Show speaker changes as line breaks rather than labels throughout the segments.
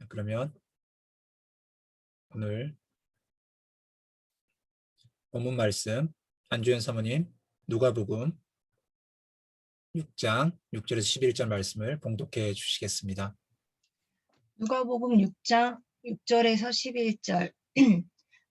그러면 오늘 본문 말씀 안주현 사모님 누가복음 6장 6절에서 11절 말씀을 봉독해 주시겠습니다.
누가복음 6장 6절에서 11절.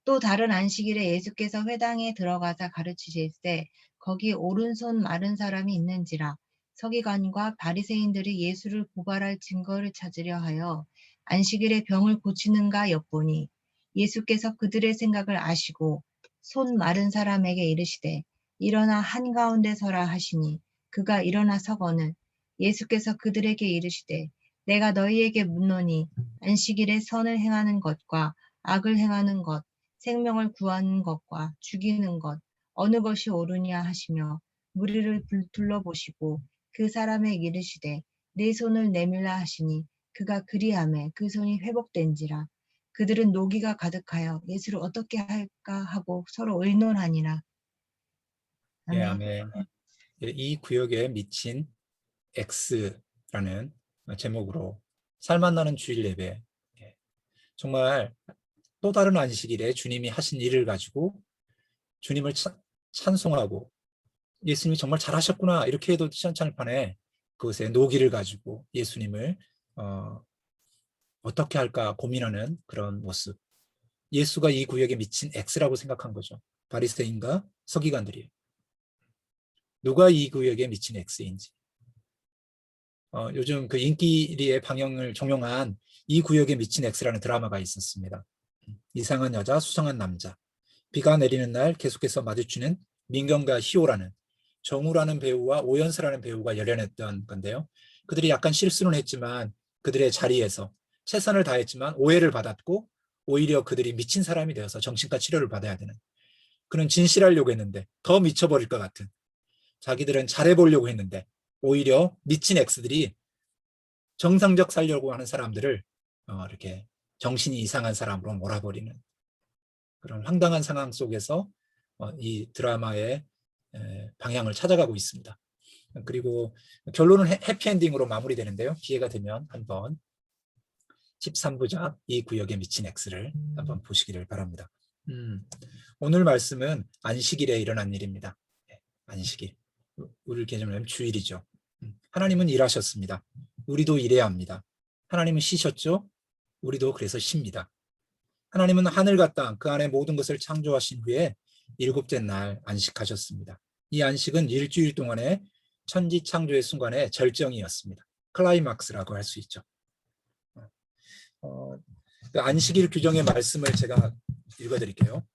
또 다른 안식일에 예수께서 회당에 들어가사 가르치실세 거기 오른손 마른 사람이 있는지라. 서기관과 바리새인들이 예수를 고발할 증거를 찾으려 하여 안식일에 병을 고치는가 엿보니 예수께서 그들의 생각을 아시고 손 마른 사람에게 이르시되 일어나 한가운데 서라 하시니 그가 일어나 서거늘 예수께서 그들에게 이르시되 내가 너희에게 묻노니 안식일에 선을 행하는 것과 악을 행하는 것, 생명을 구하는 것과 죽이는 것, 어느 것이 옳으냐 하시며 무리를 둘러보시고 그 사람에게 이르시되 네 손을 내밀라 하시니 그가 그리하매 그 손이 회복된지라. 그들은 노기가 가득하여 예수를 어떻게 할까 하고 서로 의논하니라.
예,
아멘.
아멘. 이 구역에 미친 X라는 제목으로 살맛나는 주일 예배, 정말 또 다른 안식일에 주님이 하신 일을 가지고 주님을 찬송하고 예수님이 정말 잘하셨구나 이렇게 해도 시원찮을 판에 그것에 노기를 가지고 예수님을 어떻게 할까 고민하는 그런 모습. 예수가 이 구역에 미친 X라고 생각한 거죠. 바리새인과 서기관들이에요. 누가 이 구역에 미친 X인지. 요즘 그 인기리의 방영을 종영한 이 구역에 미친 X라는 드라마가 있었습니다. 이상한 여자, 수상한 남자. 비가 내리는 날 계속해서 마주치는 민경과 희호라는 정우라는 배우와 오연서라는 배우가 열연했던 건데요. 그들이 약간 실수는 했지만 그들의 자리에서 최선을 다했지만 오해를 받았고 오히려 그들이 미친 사람이 되어서 정신과 치료를 받아야 되는 그는 진실하려고 했는데 더 미쳐버릴 것 같은 자기들은 잘해보려고 했는데 오히려 미친 X들이 정상적 살려고 하는 사람들을 이렇게 정신이 이상한 사람으로 몰아버리는 그런 황당한 상황 속에서 이 드라마의 방향을 찾아가고 있습니다. 그리고 결론은 해피엔딩으로 마무리되는데요. 기회가 되면 한번 13부작 이 구역에 미친 X를 한번 보시기를 바랍니다. 오늘 말씀은 안식일에 일어난 일입니다. 안식일. 우리 개념은 주일이죠. 하나님은 일하셨습니다. 우리도 일해야 합니다. 하나님은 쉬셨죠? 우리도 그래서 쉽니다. 하나님은 하늘과 땅, 그 안에 모든 것을 창조하신 후에 일곱째 날 안식하셨습니다. 이 안식은 일주일 동안의 천지 창조의 순간의 절정이었습니다. 클라이막스라고 할 수 있죠. 그 안식일 규정의 말씀을 제가 읽어드릴게요.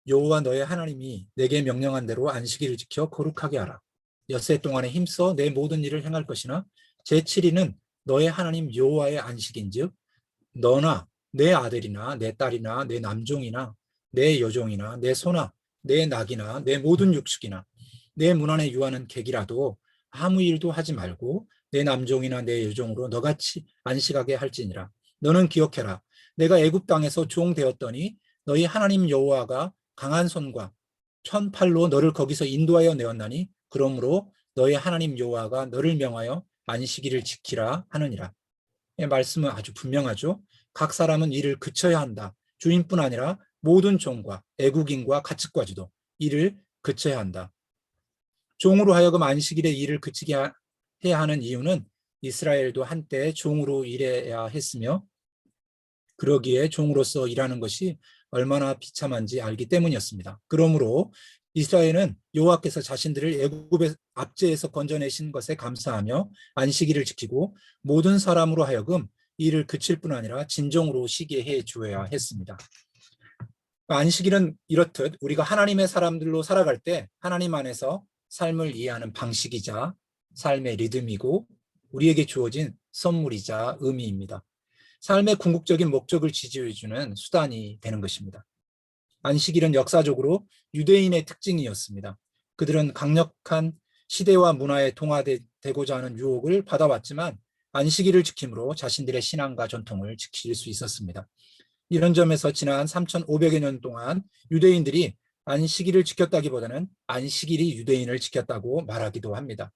여호와 너의 하나님이 내게 명령한 대로 안식일을 지켜 거룩하게 하라. 엿새 동안에 힘써 내 모든 일을 행할 것이나 제7일은 너의 하나님 여호와의 안식인즉 너나 내 아들이나 내 딸이나 내 남종이나 내 여종이나 내 소나 내 낙이나 내 모든 육축이나 내 문 안에 유하는 객이라도 아무 일도 하지 말고 내 남종이나 내 여종으로 너같이 안식하게 할지니라. 너는 기억해라. 내가 애굽 땅에서 종 되었더니 너희 하나님 여호와가 강한 손과 천 팔로 너를 거기서 인도하여 내었나니 그러므로 너희 하나님 여호와가 너를 명하여 안식일을 지키라 하느니라. 말씀은 아주 분명하죠. 각 사람은 일을 그쳐야 한다. 주인뿐 아니라 모든 종과 애국인과 가축과지도 일을 그쳐야 한다. 종으로 하여금 안식일에 일을 그치게 해야 하는 이유는 이스라엘도 한때 종으로 일해야 했으며 그러기에 종으로서 일하는 것이 얼마나 비참한지 알기 때문이었습니다. 그러므로 이스라엘은 여호와께서 자신들을 애굽의 압제에서 건져내신 것에 감사하며 안식일을 지키고 모든 사람으로 하여금 일을 그칠 뿐 아니라 진정으로 쉬게 해 주어야 했습니다. 안식일은 이렇듯 우리가 하나님의 사람들로 살아갈 때 하나님 안에서 삶을 이해하는 방식이자 삶의 리듬이고 우리에게 주어진 선물이자 의미입니다. 삶의 궁극적인 목적을 지지해주는 수단이 되는 것입니다. 안식일은 역사적으로 유대인의 특징이었습니다. 그들은 강력한 시대와 문화에 동화되고자 하는 유혹을 받아왔지만 안식일을 지킴으로 자신들의 신앙과 전통을 지킬 수 있었습니다. 이런 점에서 지난 3,500여 년 동안 유대인들이 안식일을 지켰다기보다는 안식일이 유대인을 지켰다고 말하기도 합니다.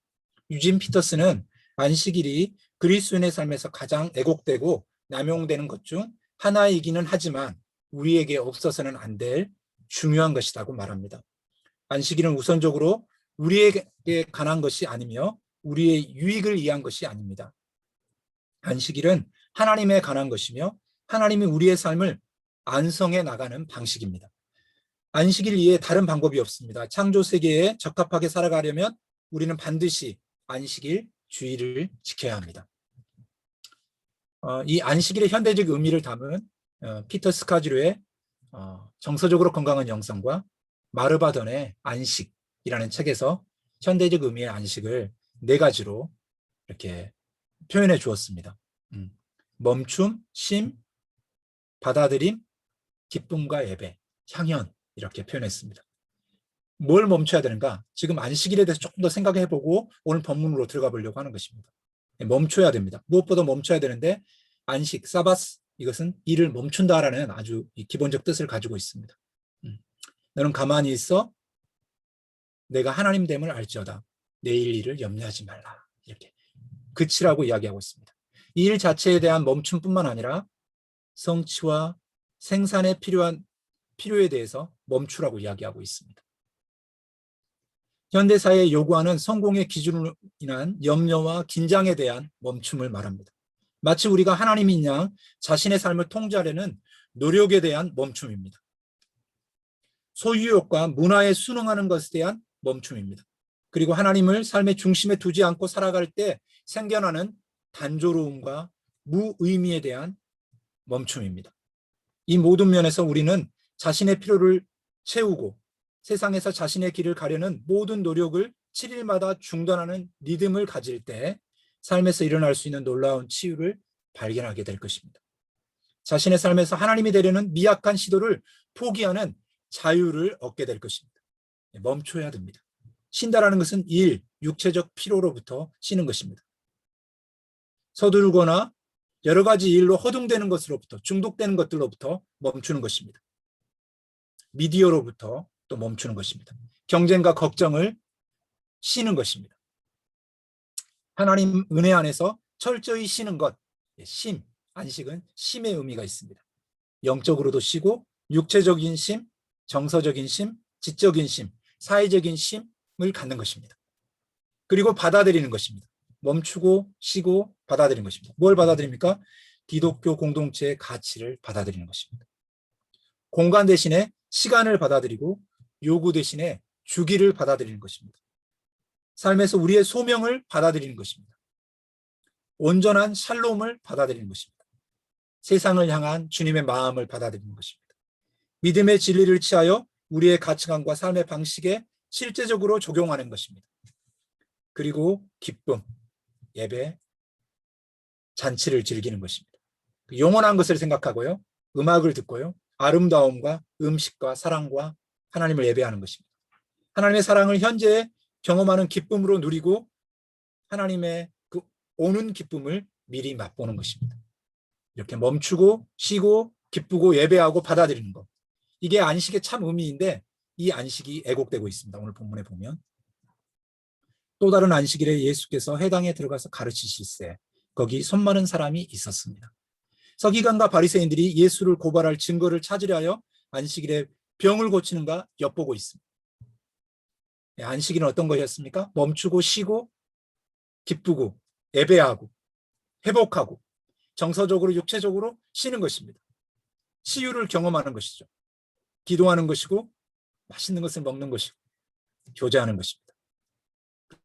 유진 피터스는 안식일이 그리스도인의 삶에서 가장 애곡되고 남용되는 것 중 하나이기는 하지만 우리에게 없어서는 안 될 중요한 것이라고 말합니다. 안식일은 우선적으로 우리에게 관한 것이 아니며 우리의 유익을 위한 것이 아닙니다. 안식일은 하나님에 관한 것이며 하나님이 우리의 삶을 안성해 나가는 방식입니다. 안식일 이외에 다른 방법이 없습니다. 창조 세계에 적합하게 살아가려면 우리는 반드시 안식일 주의를 지켜야 합니다. 이 안식일의 현대적 의미를 담은 피터 스카즈로의 정서적으로 건강한 영성과 마르바던의 안식이라는 책에서 현대적 의미의 안식을 4가지로 이렇게 표현해 주었습니다. 멈춤, 쉼, 받아들임, 기쁨과 예배, 향연 이렇게 표현했습니다. 뭘 멈춰야 되는가? 지금 안식일에 대해서 조금 더 생각해 보고 오늘 본문으로 들어가 보려고 하는 것입니다. 멈춰야 됩니다. 무엇보다 멈춰야 되는데 안식, 사바스 이것은 일을 멈춘다라는 아주 기본적 뜻을 가지고 있습니다. 너는 가만히 있어 내가 하나님 됨을 알지어다. 내일 일을 염려하지 말라. 이렇게 그치라고 이야기하고 있습니다. 이 일 자체에 대한 멈춤뿐만 아니라 성취와 생산에 필요에 대해서 멈추라고 이야기하고 있습니다. 현대사회에 요구하는 성공의 기준으로 인한 염려와 긴장에 대한 멈춤을 말합니다. 마치 우리가 하나님인 양 자신의 삶을 통제하려는 노력에 대한 멈춤입니다. 소유욕과 문화에 순응하는 것에 대한 멈춤입니다. 그리고 하나님을 삶의 중심에 두지 않고 살아갈 때 생겨나는 단조로움과 무의미에 대한 멈춤입니다. 이 모든 면에서 우리는 자신의 필요를 채우고 세상에서 자신의 길을 가려는 모든 노력을 7일마다 중단하는 리듬을 가질 때 삶에서 일어날 수 있는 놀라운 치유를 발견하게 될 것입니다. 자신의 삶에서 하나님이 되려는 미약한 시도를 포기하는 자유를 얻게 될 것입니다. 멈춰야 됩니다. 쉰다라는 것은 일, 육체적 피로로부터 쉬는 것입니다. 서두르거나 여러 가지 일로 허둥대는 것으로부터 중독되는 것들로부터 멈추는 것입니다. 미디어로부터 또 멈추는 것입니다. 경쟁과 걱정을 쉬는 것입니다. 하나님 은혜 안에서 철저히 쉬는 것, 쉼, 안식은 쉼의 의미가 있습니다. 영적으로도 쉬고 육체적인 쉼, 정서적인 쉼, 지적인 쉼, 사회적인 쉼을 갖는 것입니다. 그리고 받아들이는 것입니다. 멈추고 쉬고 받아들이는 것입니다. 뭘 받아들입니까? 기독교 공동체의 가치를 받아들이는 것입니다. 공간 대신에 시간을 받아들이고 요구 대신에 주기를 받아들이는 것입니다. 삶에서 우리의 소명을 받아들이는 것입니다. 온전한 샬롬을 받아들이는 것입니다. 세상을 향한 주님의 마음을 받아들이는 것입니다. 믿음의 진리를 취하여 우리의 가치관과 삶의 방식에 실제적으로 적용하는 것입니다. 그리고 기쁨, 예배, 잔치를 즐기는 것입니다. 영원한 것을 생각하고요. 음악을 듣고요. 아름다움과 음식과 사랑과 하나님을 예배하는 것입니다. 하나님의 사랑을 현재 경험하는 기쁨으로 누리고 하나님의 그 오는 기쁨을 미리 맛보는 것입니다. 이렇게 멈추고 쉬고 기쁘고 예배하고 받아들이는 것. 이게 안식의 참 의미인데 이 안식이 애곡되고 있습니다. 오늘 본문에 보면. 또 다른 안식일에 예수께서 회당에 들어가서 가르치실세 거기 손 많은 사람이 있었습니다. 서기관과 바리새인들이 예수를 고발할 증거를 찾으려 하여 안식일에 병을 고치는가 엿보고 있습니다. 안식일은 어떤 것이었습니까? 멈추고 쉬고 기쁘고 예배하고 회복하고 정서적으로 육체적으로 쉬는 것입니다. 치유를 경험하는 것이죠. 기도하는 것이고 맛있는 것을 먹는 것이고 교제하는 것입니다.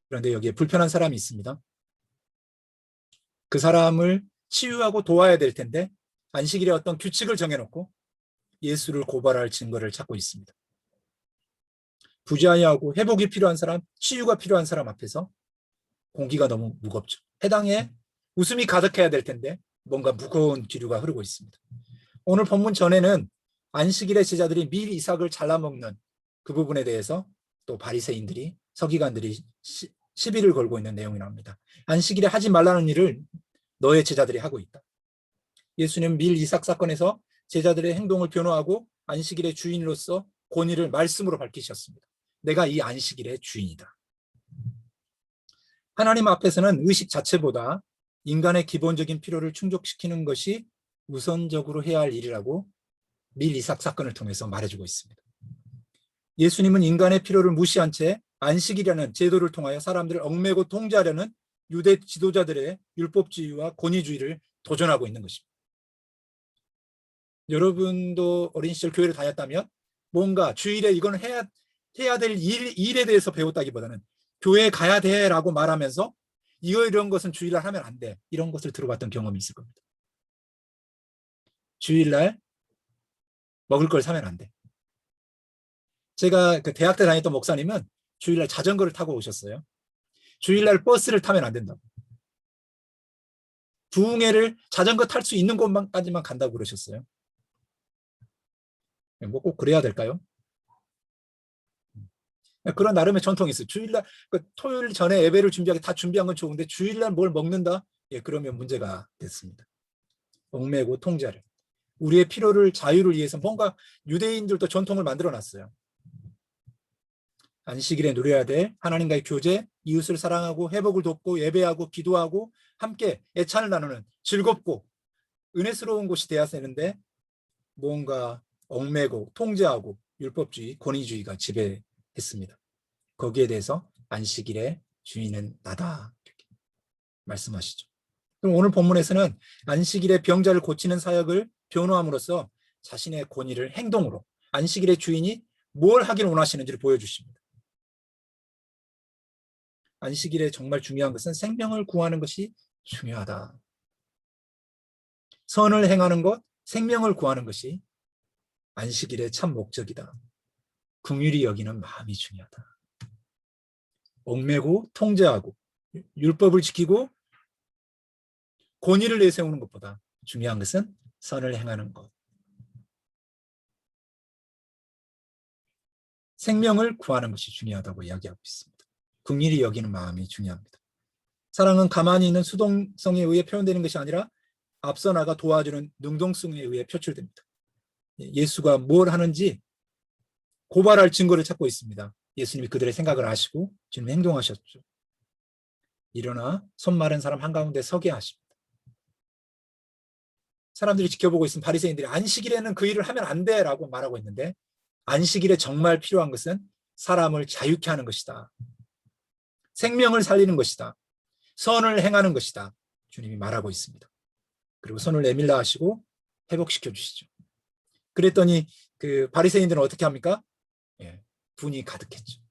그런데 여기에 불편한 사람이 있습니다. 그 사람을 치유하고 도와야 될 텐데 안식일에 어떤 규칙을 정해놓고 예수를 고발할 증거를 찾고 있습니다. 부자하고 회복이 필요한 사람, 치유가 필요한 사람 앞에서 공기가 너무 무겁죠. 해당에 웃음이 가득해야 될 텐데 뭔가 무거운 기류가 흐르고 있습니다. 오늘 본문 전에는 안식일에 제자들이 밀 이삭을 잘라먹는 그 부분에 대해서 또 바리새인들이 서기관들이 시비를 걸고 있는 내용이 나옵니다. 안식일에 하지 말라는 일을 너의 제자들이 하고 있다. 예수님 밀 이삭 사건에서 제자들의 행동을 변호하고 안식일의 주인으로서 권위를 말씀으로 밝히셨습니다. 내가 이 안식일의 주인이다. 하나님 앞에서는 의식 자체보다 인간의 기본적인 필요를 충족시키는 것이 우선적으로 해야 할 일이라고 밀 이삭 사건을 통해서 말해주고 있습니다. 예수님은 인간의 필요를 무시한 채 안식이라는 제도를 통하여 사람들을 얽매고 통제하려는 유대 지도자들의 율법주의와 권위주의를 도전하고 있는 것입니다. 여러분도 어린 시절 교회를 다녔다면 뭔가 주일에 이건 해야 될 일에 대해서 배웠다기보다는 교회에 가야 돼라고 말하면서 이런 것은 주일날 하면 안 돼. 이런 것을 들어봤던 경험이 있을 겁니다. 주일날 먹을 걸 사면 안 돼. 제가 그 대학 때 다녔던 목사님은 주일날 자전거를 타고 오셨어요. 주일날 버스를 타면 안 된다고. 부흥회를 자전거 탈 수 있는 곳까지만 간다고 그러셨어요. 뭐 꼭 그래야 될까요? 그런 나름의 전통이 있어요. 주일날, 토요일 전에 예배를 준비하기 다 준비한 건 좋은데 주일날 뭘 먹는다? 예, 그러면 문제가 됐습니다. 얽매고 통제를. 우리의 필요를 자유를 위해서 뭔가 유대인들도 전통을 만들어 놨어요. 안식일에 누려야 될 하나님과의 교제, 이웃을 사랑하고 회복을 돕고 예배하고 기도하고 함께 애찬을 나누는 즐겁고 은혜스러운 곳이 되어야 되는데 뭔가 얽매고 통제하고 율법주의, 권위주의가 지배했습니다. 거기에 대해서 안식일의 주인은 나다 이렇게 말씀하시죠. 그럼 오늘 본문에서는 안식일의 병자를 고치는 사역을 변호함으로써 자신의 권위를 행동으로 안식일의 주인이 뭘 하기를 원하시는지를 보여주십니다. 안식일에 정말 중요한 것은 생명을 구하는 것이 중요하다. 선을 행하는 것, 생명을 구하는 것이 안식일의 참 목적이다. 긍휼히 여기는 마음이 중요하다. 얽매고 통제하고 율법을 지키고 권위를 내세우는 것보다 중요한 것은 선을 행하는 것. 생명을 구하는 것이 중요하다고 이야기하고 있습니다. 긍휼히 여기는 마음이 중요합니다. 사랑은 가만히 있는 수동성에 의해 표현되는 것이 아니라 앞서 나가 도와주는 능동성에 의해 표출됩니다. 예수가 뭘 하는지 고발할 증거를 찾고 있습니다. 예수님이 그들의 생각을 아시고 지금 행동하셨죠. 일어나 손 마른 사람 한가운데 서게 하십니다. 사람들이 지켜보고 있으면 바리새인들이 안식일에는 그 일을 하면 안 돼라고 말하고 있는데 안식일에 정말 필요한 것은 사람을 자유케 하는 것이다. 생명을 살리는 것이다. 선을 행하는 것이다. 주님이 말하고 있습니다. 그리고 손을 내밀라 하시고 회복시켜 주시죠. 그랬더니 그 바리새인들은 어떻게 합니까? 예, 분이 가득했죠.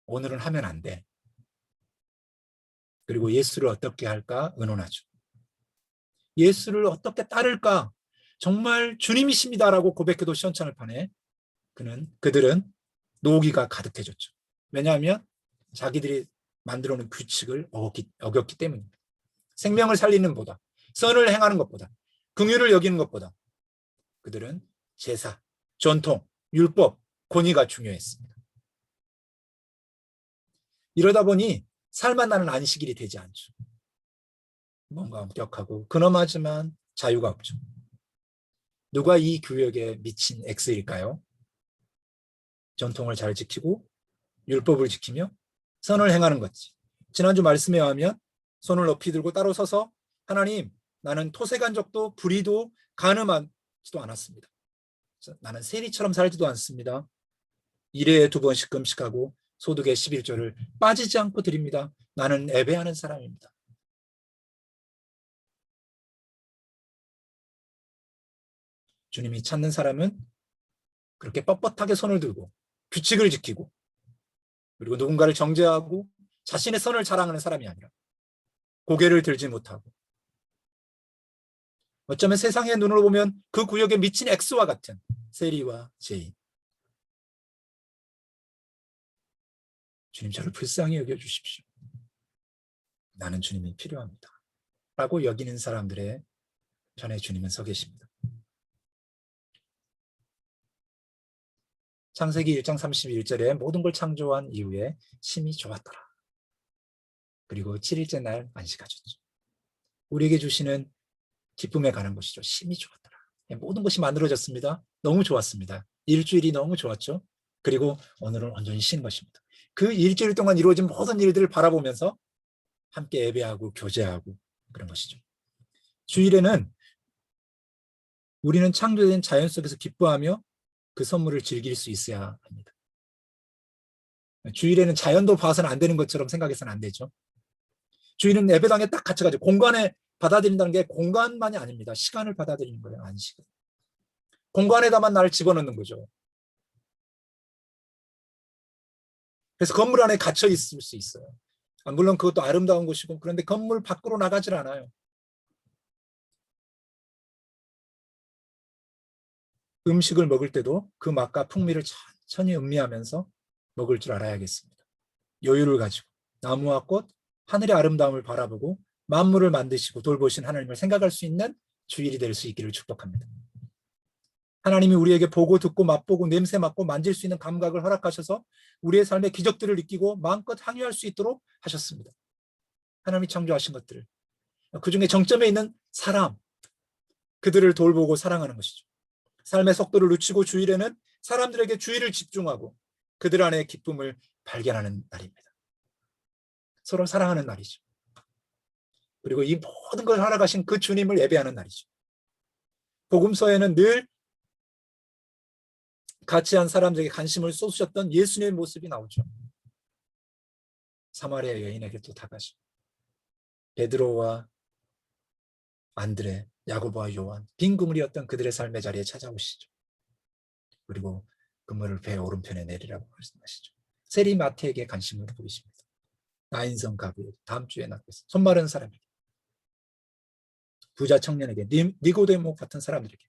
오늘은 하면 안 돼. 그리고 예수를 어떻게 할까 의논하죠. 예수를 어떻게 따를까? 정말 주님이십니다라고 고백해도 시원찮을 판에 그들은 노기가 가득해졌죠. 왜냐하면 자기들이 만들어 놓은 규칙을 어겼기 때문입니다. 생명을 살리는 보다, 선을 행하는 것보다, 긍휼을 여기는 것보다 그들은 제사, 전통, 율법, 권위가 중요했습니다. 이러다 보니 살만 나는 안식일이 되지 않죠. 뭔가 엄격하고 근엄하지만 자유가 없죠. 누가 이 교역에 미친 X일까요? 전통을 잘 지키고 율법을 지키며 선을 행하는 거지. 지난주 말씀에 의하면 손을 높이 들고 따로 서서 하나님, 나는 토색한 적도 불의도 가늠하지도 않았습니다. 나는 세리처럼 살지도 않습니다. 1회에 2번씩 금식하고 소득의 11조를 빠지지 않고 드립니다. 나는 예배하는 사람입니다. 주님이 찾는 사람은 그렇게 뻣뻣하게 손을 들고 규칙을 지키고 그리고 누군가를 정죄하고 자신의 선을 자랑하는 사람이 아니라 고개를 들지 못하고 어쩌면 세상의 눈으로 보면 그 구역에 미친 X와 같은 세리와 제인. 주님 저를 불쌍히 여겨주십시오. 나는 주님이 필요합니다. 라고 여기는 사람들의 편에 주님은 서 계십니다. 창세기 1장 31절에 모든 걸 창조한 이후에 심히 좋았더라. 그리고 7일째 날 안식하셨죠. 우리에게 주시는 기쁨에 관한 것이죠. 심히 좋았더라. 모든 것이 만들어졌습니다. 너무 좋았습니다. 일주일이 너무 좋았죠. 그리고 오늘은 온전히 쉰 것입니다. 그 일주일 동안 이루어진 모든 일들을 바라보면서 함께 예배하고 교제하고 그런 것이죠. 주일에는 우리는 창조된 자연 속에서 기뻐하며 그 선물을 즐길 수 있어야 합니다. 주일에는 자연도 봐서는 안 되는 것처럼 생각해서는 안 되죠. 주일은 예배당에 딱 갇혀가지고 공간에 받아들인다는 게 공간만이 아닙니다. 시간을 받아들이는 거예요. 안식은. 공간에다만 나를 집어넣는 거죠. 그래서 건물 안에 갇혀 있을 수 있어요. 물론 그것도 아름다운 곳이고, 그런데 건물 밖으로 나가질 않아요. 음식을 먹을 때도 그 맛과 풍미를 천천히 음미하면서 먹을 줄 알아야겠습니다. 여유를 가지고 나무와 꽃, 하늘의 아름다움을 바라보고 만물을 만드시고 돌보신 하나님을 생각할 수 있는 주일이 될 수 있기를 축복합니다. 하나님이 우리에게 보고 듣고 맛보고 냄새 맡고 만질 수 있는 감각을 허락하셔서 우리의 삶의 기적들을 느끼고 마음껏 항유할 수 있도록 하셨습니다. 하나님이 창조하신 것들을, 그중에 정점에 있는 사람, 그들을 돌보고 사랑하는 것이죠. 삶의 속도를 늦추고 주일에는 사람들에게 주의를 집중하고 그들 안에 기쁨을 발견하는 날입니다. 서로 사랑하는 날이죠. 그리고 이 모든 걸 허락하신 그 주님을 예배하는 날이죠. 복음서에는 늘 같이 한 사람들에게 관심을 쏟으셨던 예수님의 모습이 나오죠. 사마리아 여인에게 또 다가시고 베드로와 안드레, 야고보와 요한, 빈 그물이었던 그들의 삶의 자리에 찾아오시죠. 그리고 그물을 배 오른편에 내리라고 말씀하시죠. 세리 마태에게 관심을 보이십니다. 나인성 가브에게, 다음 주에 낳겠습니다. 손 마른 사람에게, 부자 청년에게, 니고데모 같은 사람들에게,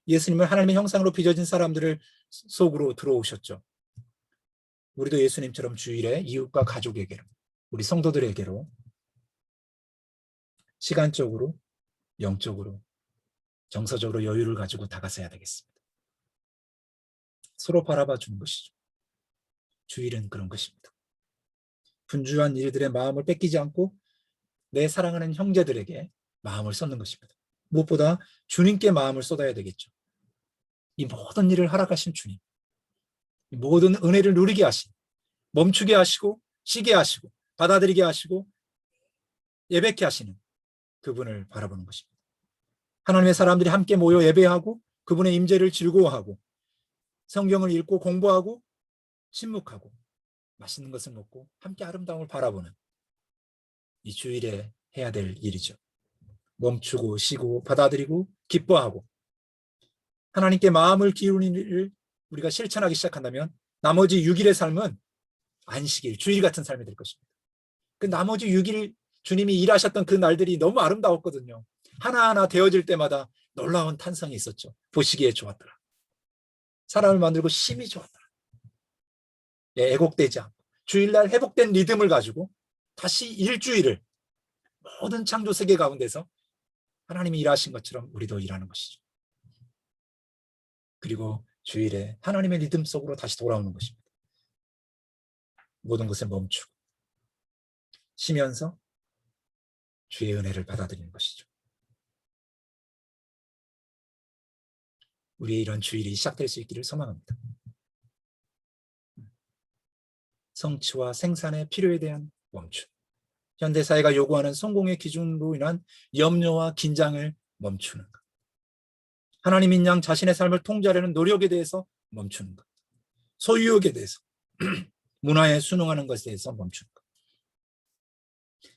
예수님을 하나님의 형상으로 빚어진 사람들을 속으로 들어오셨죠. 우리도 예수님처럼 주일에 이웃과 가족에게로, 우리 성도들에게로 시간적으로, 영적으로, 정서적으로 여유를 가지고 다가서야 되겠습니다. 서로 바라봐 주는 것이죠. 주일은 그런 것입니다. 분주한 일들의 마음을 뺏기지 않고 내 사랑하는 형제들에게 마음을 쏟는 것입니다. 무엇보다 주님께 마음을 쏟아야 되겠죠. 이 모든 일을 허락하신 주님, 이 모든 은혜를 누리게 하신, 멈추게 하시고 쉬게 하시고 받아들이게 하시고 예배케 하시는 그분을 바라보는 것입니다. 하나님의 사람들이 함께 모여 예배하고 그분의 임재를 즐거워하고 성경을 읽고 공부하고 침묵하고 맛있는 것을 먹고 함께 아름다움을 바라보는 이 주일에 해야 될 일이죠. 멈추고 쉬고 받아들이고 기뻐하고 하나님께 마음을 기울이는 일을 우리가 실천하기 시작한다면 나머지 6일의 삶은 안식일, 주일 같은 삶이 될 것입니다. 그 나머지 6일 주님이 일하셨던 그 날들이 너무 아름다웠거든요. 하나하나 되어질 때마다 놀라운 탄성이 있었죠. 보시기에 좋았더라. 사람을 만들고 심히 좋았더라. 애곡되지 않고 주일날 회복된 리듬을 가지고 다시 일주일을 모든 창조 세계 가운데서 하나님이 일하신 것처럼 우리도 일하는 것이죠. 그리고 주일에 하나님의 리듬 속으로 다시 돌아오는 것입니다. 모든 것을 멈추고 쉬면서 주의 은혜를 받아들이는 것이죠. 우리의 이런 주일이 시작될 수 있기를 소망합니다. 성취와 생산의 필요에 대한 멈춤, 현대사회가 요구하는 성공의 기준으로 인한 염려와 긴장을 멈추는 것, 하나님인 양 자신의 삶을 통제하려는 노력에 대해서 멈추는 것, 소유욕에 대해서 문화에 순응하는 것에 대해서 멈추는 것,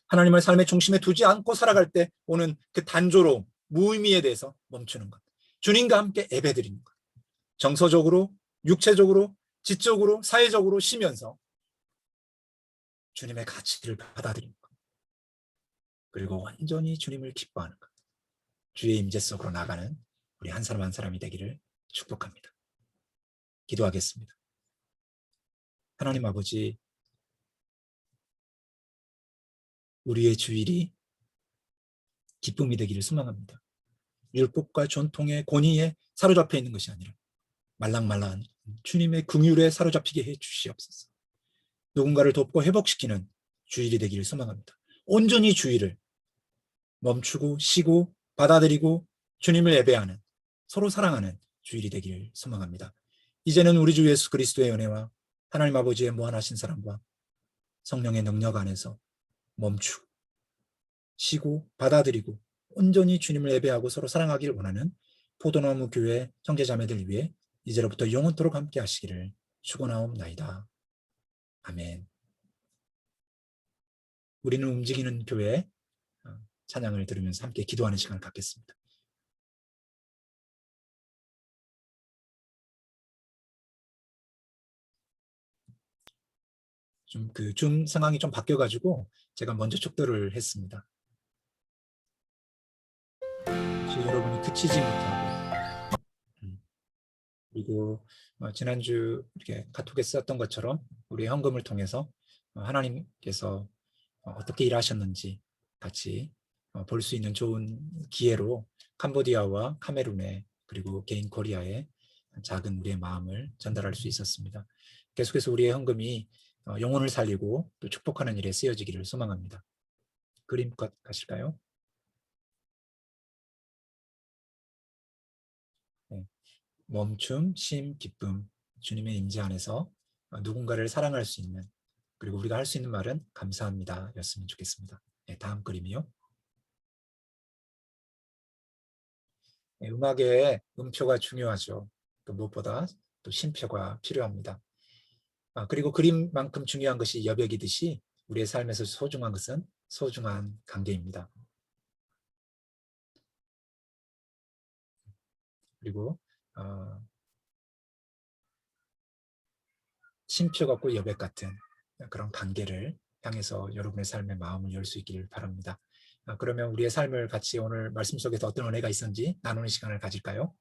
하나님을 삶의 중심에 두지 않고 살아갈 때 오는 그 단조로움, 무의미에 대해서 멈추는 것, 주님과 함께 예배드리는 것, 정서적으로, 육체적으로, 지적으로, 사회적으로 쉬면서 주님의 가치를 받아들이는 것, 그리고 완전히 주님을 기뻐하는 것, 주의 임재 속으로 나가는 우리 한 사람 한 사람이 되기를 축복합니다. 기도하겠습니다. 하나님 아버지, 우리의 주일이 기쁨이 되기를 소망합니다. 율법과 전통의 권위에 사로잡혀 있는 것이 아니라 말랑말랑한 주님의 긍휼에 사로잡히게 해 주시옵소서. 누군가를 돕고 회복시키는 주일이 되기를 소망합니다. 온전히 주일을 멈추고 쉬고 받아들이고 주님을 예배하는, 서로 사랑하는 주일이 되기를 소망합니다. 이제는 우리 주 예수 그리스도의 은혜와 하나님 아버지의 무한하신 사랑과 성령의 능력 안에서 멈추고 쉬고 받아들이고 온전히 주님을 예배하고 서로 사랑하기를 원하는 포도나무 교회 형제자매들 위해 이제로부터 영원토록 함께 하시기를 축원하옵나이다. 아멘. 우리는 움직이는 교회 찬양을 들으면서 함께 기도하는 시간을 갖겠습니다. 좀 그 줌 상황이 좀 바뀌어가지고 제가 먼저 촉도를 했습니다. 여러분이 그치지 못하고 그리고 지난주 이렇게 카톡에 썼던 것처럼 우리 헌금을 통해서 하나님께서 어떻게 일하셨는지 같이 볼 수 있는 좋은 기회로 캄보디아와 카메룬에 그리고 개인 코리아에 작은 우리의 마음을 전달할 수 있었습니다. 계속해서 우리의 헌금이 영혼을 살리고 또 축복하는 일에 쓰여지기를 소망합니다. 그림 가실까요? 네. 멈춤, 쉼, 기쁨, 주님의 임재 안에서 누군가를 사랑할 수 있는, 그리고 우리가 할 수 있는 말은 감사합니다 였으면 좋겠습니다. 네, 다음 그림이요. 네, 음악의 음표가 중요하죠. 또 무엇보다 또 심표가 필요합니다. 그리고 그림만큼 중요한 것이 여백이듯이 우리의 삶에서 소중한 것은 소중한 관계입니다. 그리고 심표 같고 여백 같은 그런 관계를 향해서 여러분의 삶의 마음을 열 수 있기를 바랍니다. 그러면 우리의 삶을 같이 오늘 말씀 속에서 어떤 은혜가 있었는지 나누는 시간을 가질까요?